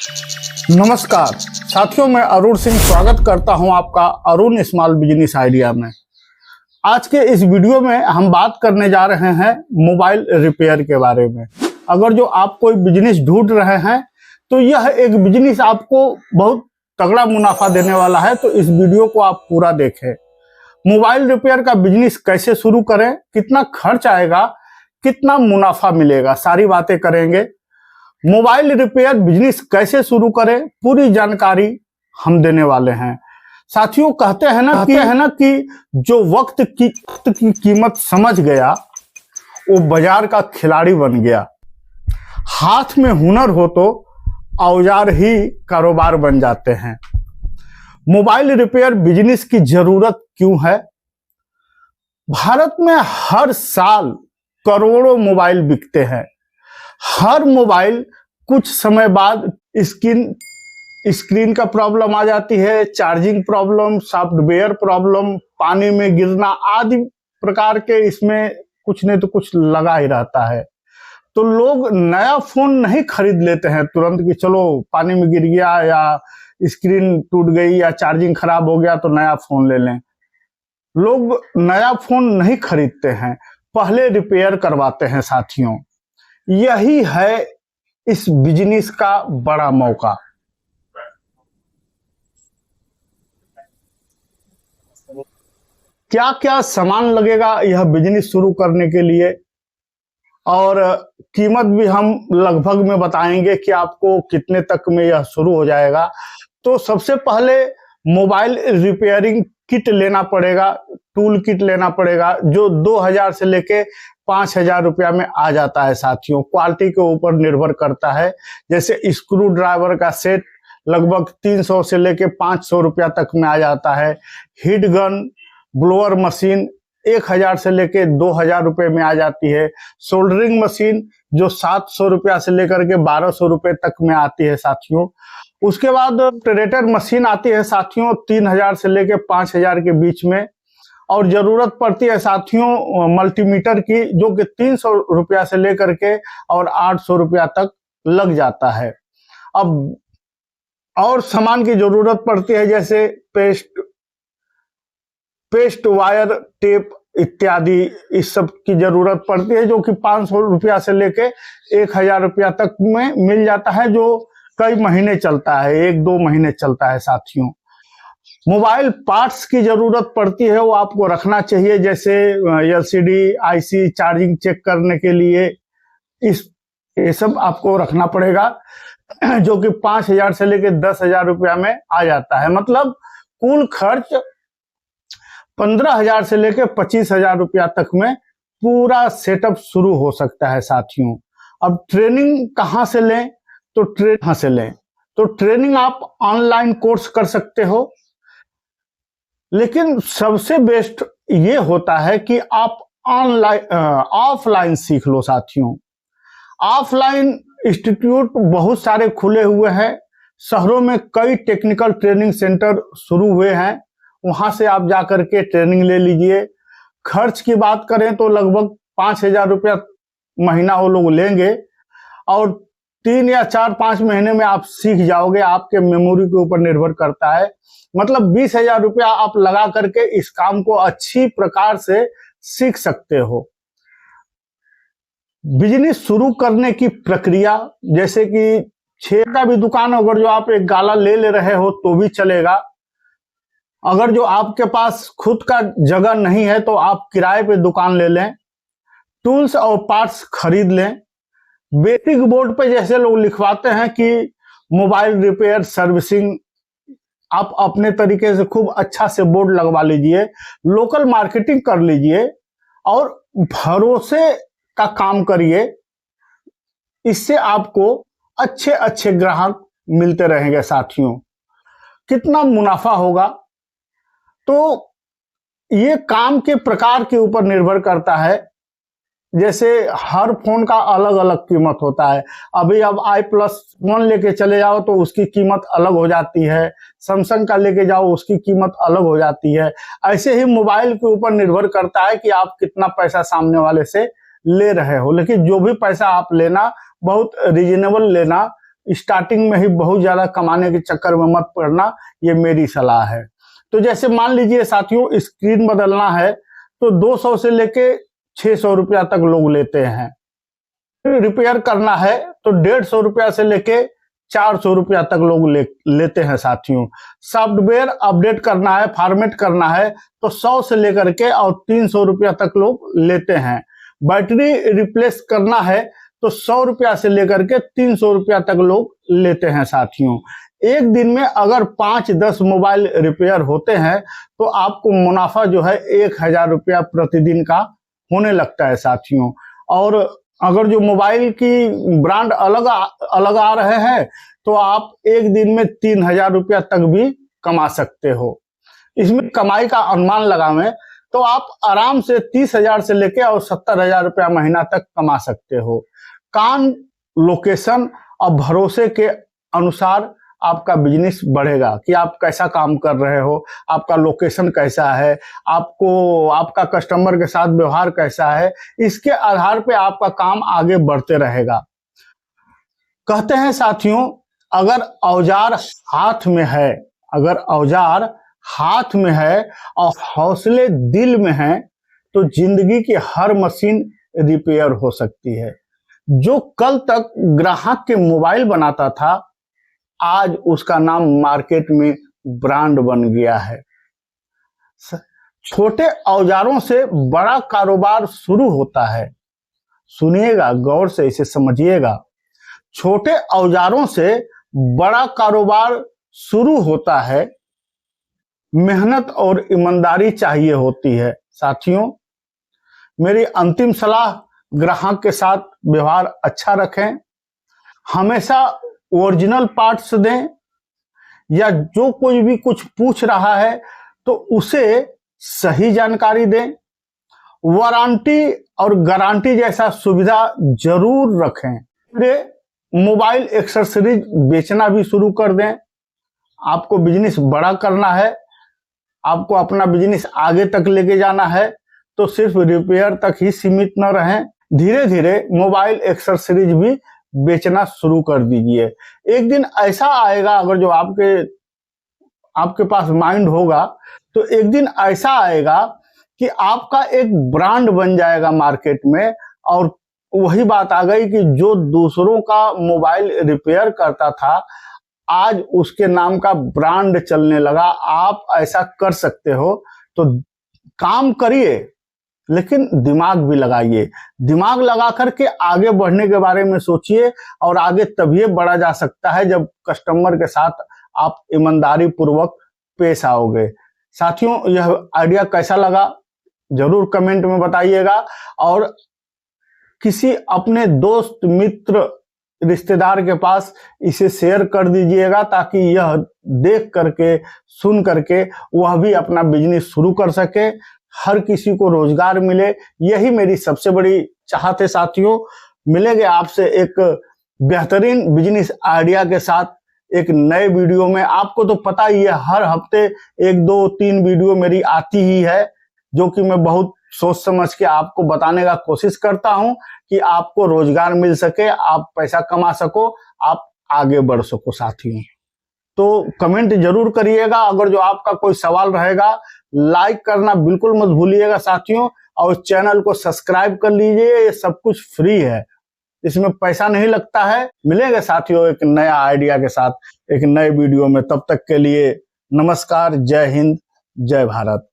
नमस्कार साथियों, मैं अरुण सिंह स्वागत करता हूं आपका अरुण स्मॉल बिजनेस आइडिया में। आज के इस वीडियो में हम बात करने जा रहे हैं मोबाइल रिपेयर के बारे में। अगर जो आप कोई बिजनेस ढूंढ रहे हैं तो यह एक बिजनेस आपको बहुत तगड़ा मुनाफा देने वाला है, तो इस वीडियो को आप पूरा देखें। मोबाइल रिपेयर का बिजनेस कैसे शुरू करें, कितना खर्च आएगा, कितना मुनाफा मिलेगा, सारी बातें करेंगे। मोबाइल रिपेयर बिजनेस कैसे शुरू करें, पूरी जानकारी हम देने वाले हैं। साथियों, कहते हैं ना कि जो वक्त की कीमत समझ गया वो बाजार का खिलाड़ी बन गया। हाथ में हुनर हो तो औजार ही कारोबार बन जाते हैं। मोबाइल रिपेयर बिजनेस की जरूरत क्यों है? भारत में हर साल करोड़ों मोबाइल बिकते हैं। हर मोबाइल कुछ समय बाद स्क्रीन का प्रॉब्लम आ जाती है, चार्जिंग प्रॉब्लम, सॉफ्टवेयर प्रॉब्लम, पानी में गिरना आदि प्रकार के इसमें कुछ नहीं तो कुछ लगा ही रहता है। तो लोग नया फोन नहीं खरीद लेते हैं तुरंत कि चलो पानी में गिर गया या स्क्रीन टूट गई या चार्जिंग खराब हो गया तो नया फोन ले लें। लोग नया फोन नहीं खरीदते हैं, पहले रिपेयर करवाते हैं। साथियों, यही है इस बिजनेस का बड़ा मौका। क्या क्या सामान लगेगा यह बिजनेस शुरू करने के लिए, और कीमत भी हम लगभग में बताएंगे कि आपको कितने तक में यह शुरू हो जाएगा। तो सबसे पहले मोबाइल रिपेयरिंग किट लेना पड़ेगा, टूल किट लेना पड़ेगा, जो 2000 से लेके 5000 रुपया में आ जाता है। साथियों, क्वालिटी के ऊपर निर्भर करता है। जैसे स्क्रू ड्राइवर का सेट लगभग 300 से लेके 500 रुपया तक में आ जाता है। हिट गन, ब्लोअर मशीन 1000 से लेके 2000 रुपये में आ जाती है। सोल्डरिंग मशीन जो 700 रुपया से लेकर के 1200 रुपये तक में आती है। साथियों, उसके बाद ट्रेटर मशीन आती है साथियों 3000 से लेके 5000 के बीच में। और जरूरत पड़ती है साथियों मल्टीमीटर की, जो कि 300 रुपया से लेकर के और 800 रुपया तक लग जाता है। अब और सामान की जरूरत पड़ती है, जैसे पेस्ट वायर, टेप इत्यादि, इस सब की जरूरत पड़ती है, जो कि 500 रुपया से लेके 1000 रुपया तक में मिल जाता है, जो कई महीने चलता है, 1-2 महीने चलता है। साथियों, मोबाइल पार्ट्स की जरूरत पड़ती है, वो आपको रखना चाहिए, जैसे एलसीडी, आईसी, चार्जिंग चेक करने के लिए ये सब आपको रखना पड़ेगा, जो कि 5000 से लेके 10,000 रुपया में आ जाता है। मतलब कुल खर्च 15,000 से लेके 25,000 रुपया तक में पूरा सेटअप शुरू हो सकता है। साथियों, अब ट्रेनिंग कहाँ से लें? तो ट्रेनिंग आप ऑनलाइन कोर्स कर सकते हो, लेकिन सबसे बेस्ट ये होता है कि आप ऑफलाइन सीख लो। साथियों, ऑफलाइन इंस्टीट्यूट बहुत सारे खुले हुए हैं। शहरों में कई टेक्निकल ट्रेनिंग सेंटर शुरू हुए हैं, वहां से आप जाकर के ट्रेनिंग ले लीजिए। खर्च की बात करें तो लगभग 5000 रुपया महीना वो लोग लेंगे, और 3 या 4-5 महीने में आप सीख जाओगे। आपके मेमोरी के ऊपर निर्भर करता है। मतलब 20,000 रुपया आप लगा करके इस काम को अच्छी प्रकार से सीख सकते हो। बिजनेस शुरू करने की प्रक्रिया, जैसे कि छेड़ का भी दुकान, अगर जो आप एक गाला ले रहे हो तो भी चलेगा। अगर जो आपके पास खुद का जगह नहीं है तो आप किराए पे दुकान ले लें, टूल्स और पार्ट्स खरीद लें। बेसिक बोर्ड पे जैसे लोग लिखवाते हैं कि मोबाइल रिपेयर सर्विसिंग, आप अपने तरीके से खूब अच्छा से बोर्ड लगवा लीजिए, लोकल मार्केटिंग कर लीजिए और भरोसे का काम करिए। इससे आपको अच्छे अच्छे ग्राहक मिलते रहेंगे। साथियों, कितना मुनाफा होगा? तो ये काम के प्रकार के ऊपर निर्भर करता है। जैसे हर फोन का अलग अलग कीमत होता है। अभी अब i+1 लेके चले जाओ तो उसकी कीमत अलग हो जाती है, सैमसंग का लेके जाओ उसकी कीमत अलग हो जाती है। ऐसे ही मोबाइल के ऊपर निर्भर करता है कि आप कितना पैसा सामने वाले से ले रहे हो, लेकिन जो भी पैसा आप लेना बहुत रीजनेबल लेना, स्टार्टिंग में ही बहुत ज्यादा कमाने के चक्कर में मत पड़ना, ये मेरी सलाह है। तो जैसे मान लीजिए साथियों, स्क्रीन बदलना है तो 200 से लेके 600 रुपया तक लोग लेते हैं। रिपेयर करना है तो 150 रुपया से लेके 400 रुपया तक लोग लेते हैं साथियों। सॉफ्टवेयर अपडेट करना है, फॉर्मेट करना है तो 100 से लेकर के और 300 रुपया तक लोग लेते हैं। बैटरी रिप्लेस करना है तो 100 रुपया से लेकर के 300 रुपया तक लोग लेते हैं साथियों। एक दिन में अगर 5-10 मोबाइल रिपेयर होते हैं तो आपको मुनाफा जो है 1000 रुपया प्रतिदिन का होने लगता है साथियों। और अगर जो मोबाइल की ब्रांड अलग आ रहे हैं तो आप एक दिन में 3000 रुपया तक भी कमा सकते हो। इसमें कमाई का अनुमान लगावें तो आप आराम से 30,000 से लेके और 70,000 रुपया महीना तक कमा सकते हो। काम, लोकेशन और भरोसे के अनुसार आपका बिजनेस बढ़ेगा कि आप कैसा काम कर रहे हो, आपका लोकेशन कैसा है, आपका कस्टमर के साथ व्यवहार कैसा है, इसके आधार पे आपका काम आगे बढ़ते रहेगा। कहते हैं साथियों, अगर औजार हाथ में है और हौसले दिल में है तो जिंदगी की हर मशीन रिपेयर हो सकती है। जो कल तक ग्राहक के मोबाइल बनाता था, आज उसका नाम मार्केट में ब्रांड बन गया है। छोटे औजारों से बड़ा कारोबार शुरू होता है। सुनिएगा, गौर से इसे समझिएगा। छोटे औजारों से बड़ा कारोबार शुरू होता है। मेहनत और ईमानदारी चाहिए होती है साथियों। मेरी अंतिम सलाह, ग्राहक के साथ व्यवहार अच्छा रखें, हमेशा ओरिजिनल पार्ट्स दें, या जो कोई भी कुछ पूछ रहा है तो उसे सही जानकारी दें। वारंटी और गारंटी जैसा सुविधा जरूर रखें। मोबाइल एक्सेसरीज बेचना भी शुरू कर दें। आपको बिजनेस बड़ा करना है, आपको अपना बिजनेस आगे तक लेके जाना है तो सिर्फ रिपेयर तक ही सीमित न रहें। धीरे धीरे मोबाइल एक्सेसरीज भी बेचना शुरू कर दीजिए। एक दिन ऐसा आएगा, अगर जो आपके पास माइंड होगा तो एक दिन ऐसा आएगा कि आपका एक ब्रांड बन जाएगा मार्केट में। और वही बात आ गई कि जो दूसरों का मोबाइल रिपेयर करता था, आज उसके नाम का ब्रांड चलने लगा। आप ऐसा कर सकते हो तो काम करिए, लेकिन दिमाग भी लगाइए। दिमाग लगा करके आगे बढ़ने के बारे में सोचिए, और आगे तभी बढ़ा जा सकता है जब कस्टमर के साथ आप ईमानदारी पूर्वक पेश आओगे। साथियों, यह आइडिया कैसा लगा जरूर कमेंट में बताइएगा, और किसी अपने दोस्त, मित्र, रिश्तेदार के पास इसे शेयर कर दीजिएगा, ताकि यह देख करके, सुन करके वह भी अपना बिजनेस शुरू कर सके, हर किसी को रोजगार मिले। यही मेरी सबसे बड़ी चाहत है साथियों। मिलेंगे आपसे एक बेहतरीन बिजनेस आइडिया के साथ एक नए वीडियो में। आपको तो पता ही है, हर हफ्ते 1, 2, 3 वीडियो मेरी आती ही है, जो कि मैं बहुत सोच समझ के आपको बताने का कोशिश करता हूं कि आपको रोजगार मिल सके, आप पैसा कमा सको, आप आगे बढ़ सको साथियों। तो कमेंट जरूर करिएगा। अगर जो आपका कोई सवाल रहेगा, लाइक करना बिल्कुल मत भूलिएगा साथियों, और चैनल को सब्सक्राइब कर लीजिए। ये सब कुछ फ्री है, इसमें पैसा नहीं लगता है। मिलेंगे साथियों एक नया आइडिया के साथ एक नए वीडियो में। तब तक के लिए नमस्कार, जय हिंद, जय भारत।